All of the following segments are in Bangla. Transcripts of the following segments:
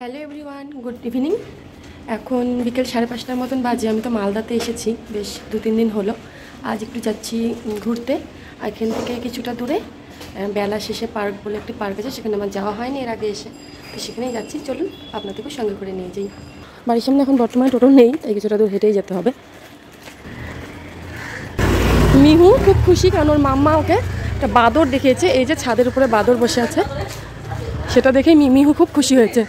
Hello everyone, good evening. এখন বিকেল 5:30টার মতন বাজে। আমি তো মালদাতে এসেছি, বেশ 2-3 দিন হলো। আজ একটু যাচ্ছি ঘুরতে। এখান থেকে কিছুটা দূরে বেলা শেষে পার্ক বলে একটি পার্ক আছে, সেখানে আমার যাওয়া হয়নি এর আগে এসে, তো সেখানেই যাচ্ছি। চলুন আপনাদেরকেও সঙ্গে করে নিয়ে যাই। বাড়ির সামনে এখন বর্তমানে টোটো নেই, তাই কিছুটা দূর হেঁটেই যেতে হবে। মিহু খুব খুশি, কারণ ওর মাম্মা ওকে একটা বাদর দেখিয়েছে। এই যে ছাদের উপরে বাদর বসে আছে, সেটা দেখে মিহু খুব খুশি হয়েছে।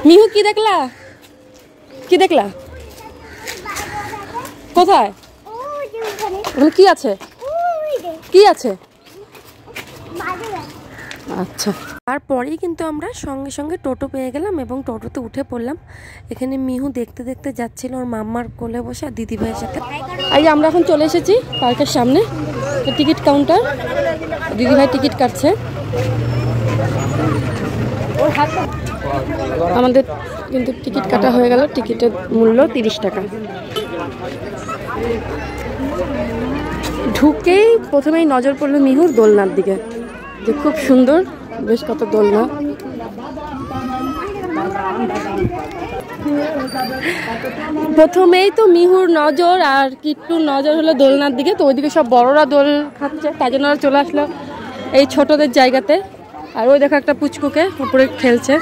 মিহু কি দেখলা? কি দেখলা? কোথায়? ওখানে কি আছে? কি আছে? আচ্ছা, তারপরেই কিন্তু আমরা সঙ্গে সঙ্গে টোটো পেয়ে গেলাম এবং টোটোতে উঠে পড়লাম। এখানে মিহু দেখতে দেখতে যাচ্ছিল ওর মাম্মার কোলে বসে আর দিদিভাইয়ের সাথে। এই আমরা এখন চলে এসেছি পার্কের সামনে, টিকিট কাউন্টার। দিদিভাই টিকিট কাটছে। আমাদের কিন্তু টিকিট কাটা হয়ে গেল। টিকিটের মূল্য 30 টাকা। ঢুকেই প্রথমেই নজর পড়লো মিহুর দোলনার দিকে, যে খুব সুন্দর, বেশ কত দোলনা। প্রথমেই তো মিহুর নজর আর কিট্টুর নজর হলো দোলনার দিকে, তো ওইদিকে সব বড়রা দোল খাচ্ছে, তাই জন্য ওরা চলে আসলো এই ছোটদের জায়গাতে। আর ওই দেখো একটা পুচকুকে উপরে খেলছে।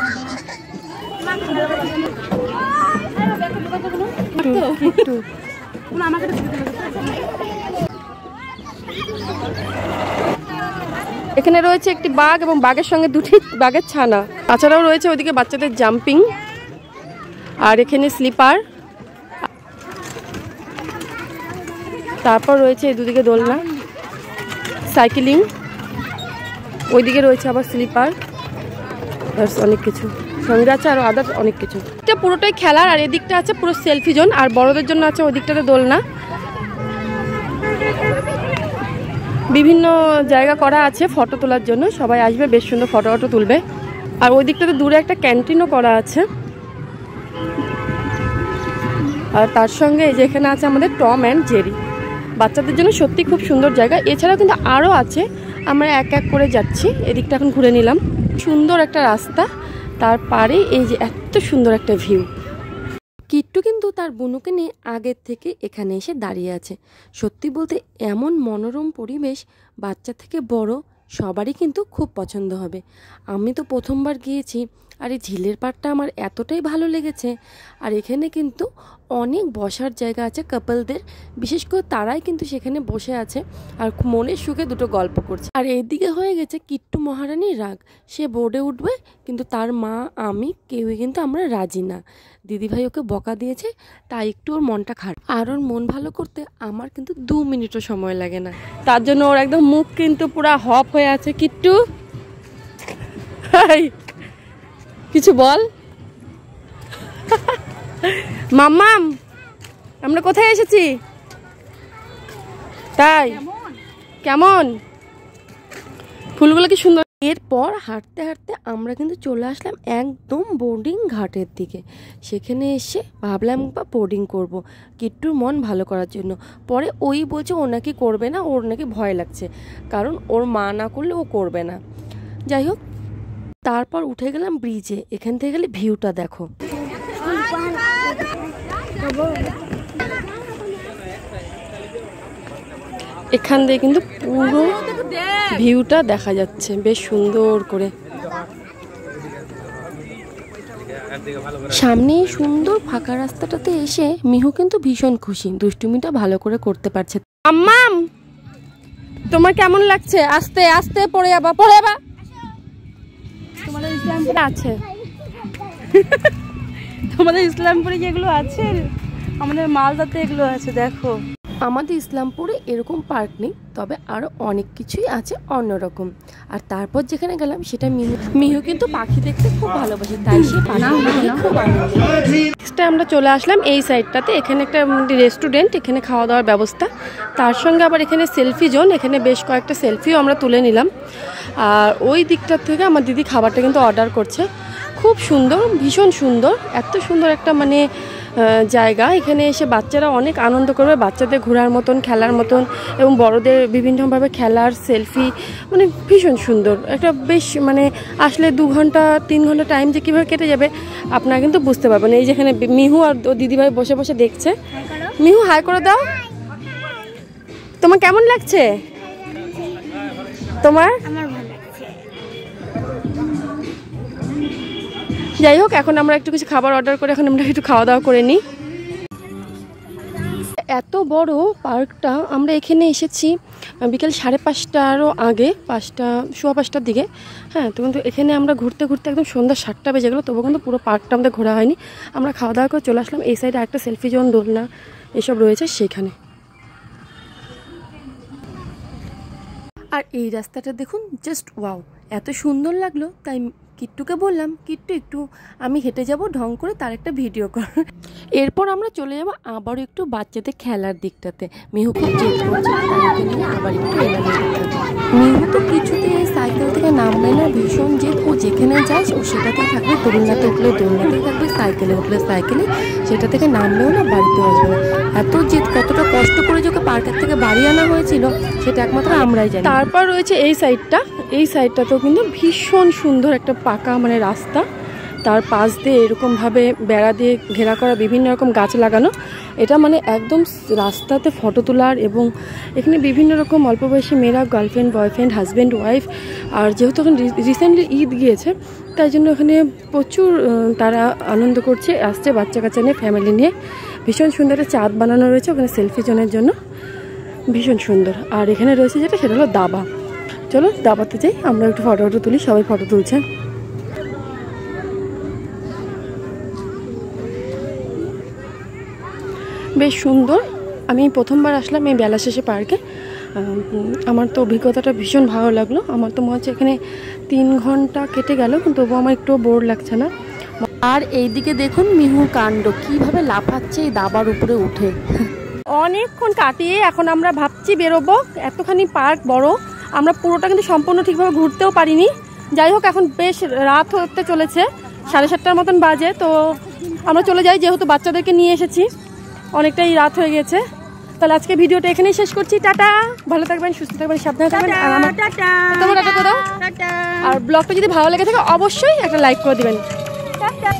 এখানে রয়েছে একটি বাঘ এবং বাঘের সঙ্গে দুটি বাঘের ছানা। তাছাড়াও রয়েছে ওইদিকে বাচ্চাদের জাম্পিং, আর এখানে স্লিপার। তারপর রয়েছে এই দুদিকে দোলনা, সাইকেলিং। ওইদিকে রয়েছে আবার স্লিপার, অনেক কিছু সঙ্গে আছে, আরো আদার্স অনেক কিছু। এটা পুরোটাই খেলার, আর এদিকটা আছে পুরো সেলফি জোন, আর বড়দের জন্য আছে ওই দিকটাতে দোলনা। বিভিন্ন জায়গা করা আছে ফটো তোলার জন্য, সবাই আসবে, বেশ সুন্দর ফটো তুলবে। আর ওই দিকটাতে দূরে একটা ক্যান্টিনও করা আছে। আর তার সঙ্গে এই যে এখানে আছে আমাদের টম অ্যান্ড জেরি, বাচ্চাদের জন্য সত্যি খুব সুন্দর জায়গা। এছাড়াও কিন্তু আরও আছে, আমরা এক এক করে যাচ্ছি। এদিকটা এখন ঘুরে নিলাম। সুন্দর একটা রাস্তা, তার পারে এই যে এত সুন্দর একটা ভিউ। কিট্টু কিন্তু তার বুনুকে নিয়ে আগের থেকে এখানে এসে দাঁড়িয়ে আছে। সত্যি বলতে এমন মনোরম পরিবেশ বাচ্চা থেকে বড় সবারই কিন্তু খুব পছন্দ হবে। আমি তো প্রথমবার গিয়েছি, আর এই ঝিলের পাড়টা আমার এতটাই ভালো লেগেছে। আর এখানে কিন্তু অনেক বসার জায়গা আছে কাপলদের, বিশেষ করে তারাই কিন্তু সেখানে বসে আছে আর মনের সুখে দুটো গল্প করছে। আর এইদিকে হয়ে গেছে কিট্টু মহারানীর রাগ, সে বোর্ডে উঠবে, কিন্তু তার মা আমি কেউই কিন্তু আমরা রাজি না। দিদিভাই ওকে বকা দিয়েছে, তাই একটু ওর মনটা খারাপ। আর ওর মন ভালো করতে আমার কিন্তু 2 মিনিটও সময় লাগে না, তার জন্য ওর একদম মুখ কিন্তু পুরা হপ হয়ে আছে। কিট্টু কিছু বল। মাম্মাম, আমরা কোথায় এসেছি? তাই কেমন ফুলগুলো কি সুন্দর। এরপর হাঁটতে হাঁটতে আমরা কিন্তু চলে আসলাম একদম বোর্ডিং ঘাটের দিকে। সেখানে এসে ভাবলাম বা বোর্ডিং করব কিট্টুর মন ভালো করার জন্য। পরে ওই বলছে ও নাকি করবে না, ওর নাকি ভয় লাগছে, কারণ ওর মা না করলে ও করবে না। যাই হোক, তারপর উঠে গেলাম ব্রিজে। এখান থেকে গেলে ভিউটা দেখো। এখান দিয়ে কিন্তু পুরো ভিউটা দেখা যাচ্ছে বেশ সুন্দর করে। সামনে সুন্দর ফাঁকা রাস্তাটাতে এসে মিহু কিন্তু ভীষণ খুশি, দুষ্টুমিটা ভালো করে করতে পারছে। আম্মাম, তোমার কেমন লাগছে? আস্তে আস্তে পড়ে যাবা, পড়ে যাবা। তোমাদের ইসলামপুরে আছে, তোমাদের ইসলামপুরে যেগুলো আছে আমাদের মালদাতে এগুলো আছে। দেখো, আমাদের ইসলামপুরে এরকম পার্ক নেই, তবে আরও অনেক কিছুই আছে অন্যরকম। আর তারপর যেখানে গেলাম সেটা মিহু কিন্তু পাখি দেখতে খুব ভালোবাসে, তাই সে খুব আনন্দ। নেক্সটে আমরা চলে আসলাম এই সাইডটাতে। এখানে একটা রেস্টুরেন্ট, এখানে খাওয়া দাওয়ার ব্যবস্থা, তার সঙ্গে আবার এখানে সেলফি জোন। এখানে বেশ কয়েকটা সেলফিও আমরা তুলে নিলাম। আর ওই দিকটার থেকে আমার দিদি খাবারটা কিন্তু অর্ডার করছে। খুব সুন্দর, ভীষণ সুন্দর, এত সুন্দর একটা মানে জায়গা। এখানে এসে বাচ্চারা অনেক আনন্দ করবে, বাচ্চাদের ঘোরার মতন, খেলার মতন, এবং বড়দের বিভিন্নভাবে খেলার, সেলফি, মানে ভীষণ সুন্দর একটা। বেশ মানে আসলে 2 ঘন্টা 3 ঘন্টা টাইম যে কীভাবে কেটে যাবে আপনারা কিন্তু বুঝতে পারবেন। এই যেখানে মিহু আর দিদিভাই বসে বসে দেখছে। মিহু হাই করে দাও। তোমার কেমন লাগছে? তোমার? যাই হোক, এখন আমরা একটু কিছু খাবার অর্ডার করে এখন আমরা একটু খাওয়া দাওয়া করে নিই। এত বড় পার্কটা, আমরা এখানে এসেছি বিকেল 5:30টারও আগে, 5:15টার দিকে। হ্যাঁ, তো কিন্তু এখানে আমরা ঘুরতে ঘুরতে একদম সন্ধ্যা 7টা বেজে গেলো, তবু কিন্তু পুরো পার্কটা আমাদের ঘোরা হয়নি। আমরা খাওয়া দাওয়া করে চলে আসলাম। এই সাইডে একটা সেলফি জোন, দোলনা এসব রয়েছে সেখানে। আর এই রাস্তাটা দেখুন, জাস্ট ওয়াও, এত সুন্দর লাগলো। তাই কিট্টুকে বললাম, কিট্টু একটু আমি হেঁটে যাব ঢং করে, তার একটা ভিডিও কর। এরপর আমরা চলে যাব আবারও একটু বাচ্চাদের খেলার দিকটাতে। মিহু খুব জেদ করছে, তাই নিয়ে আবার একটু এলাম। মিহু তো কিছুতে সাইকেল থেকে নামবে না, ভীষণ জেদ। ও যেখানে যায় ও সেটাতেই থাকবে, দোলনাতে উঠলে দোলনাতেই থাকবে, সাইকেলে উঠলে সাইকেলে, সেটা থেকে নামবেও না, বাড়িতেও আসবে না। এত জেদ, কতটা কষ্ট করে ওকে পার্কের থেকে বাড়ি আনা হয়েছিল সেটা একমাত্র আমরাই জানি। তারপর রয়েছে এই সাইডটা, এই সাইডটাতেও কিন্তু ভীষণ সুন্দর একটা পাকা মানে রাস্তা, তার পাশ দিয়ে এরকমভাবে বেড়া দিয়ে ঘেরা করা, বিভিন্ন রকম গাছ লাগানো। এটা মানে একদম রাস্তাতে ফটো তোলার, এবং এখানে বিভিন্ন রকম অল্প বয়সী মেয়েরা, গার্লফ্রেন্ড, বয়ফ্রেন্ড, হাজব্যান্ড, ওয়াইফ, আর যেহেতু এখন রিসেন্টলি ঈদ গিয়েছে, তাই জন্য এখানে প্রচুর তারা আনন্দ করছে, আসছে বাচ্চা কাচ্চা নিয়ে, ফ্যামিলি নিয়ে। ভীষণ সুন্দর একটা চাঁদ বানানো রয়েছে ওখানে সেলফি জোনের জন্য, ভীষণ সুন্দর। আর এখানে রয়েছে যেটা, সেটা হলো দাবা। চলো দাবাতে যাই, আমরা একটু ফটো তুলি, সবাই ফটো তুলছে। বেশ সুন্দর। আমি প্রথমবার আসলাম এই বেলা শেষে পার্কে, আমার তো অভিজ্ঞতাটা ভীষণ ভালো লাগলো। আমার তো মনে হচ্ছে এখানে 3 ঘন্টা কেটে গেল, কিন্তু তবুও আমার একটু বোর লাগছে না। আর এইদিকে দেখুন মিহুর কাণ্ড, কীভাবে লাফাচ্ছে এই দাবার উপরে উঠে। অনেকক্ষণ কাটিয়ে এখন আমরা ভাবছি বেরোবো। এতখানি পার্ক বড়, আমরা পুরোটা কিন্তু সম্পূর্ণ ঠিকভাবে ঘুরতেও পারিনি। যাই হোক, এখন বেশ রাত হতে চলেছে, 7:30টার মতন বাজে। তো আমরা চলে যাই, যেহেতু বাচ্চাদেরকে নিয়ে এসেছি, অনেকটাই রাত হয়ে গেছে। তাহলে আজকে ভিডিওটা এখানেই শেষ করছি। টাটা, ভালো থাকবেন, সুস্থ থাকবেন, সাবধানে থাকবেন। আর আমার টাটা করে দাও। আর ব্লগটা যদি ভালো লেগে থাকে অবশ্যই একটা লাইক করে দিবেন। টাটা।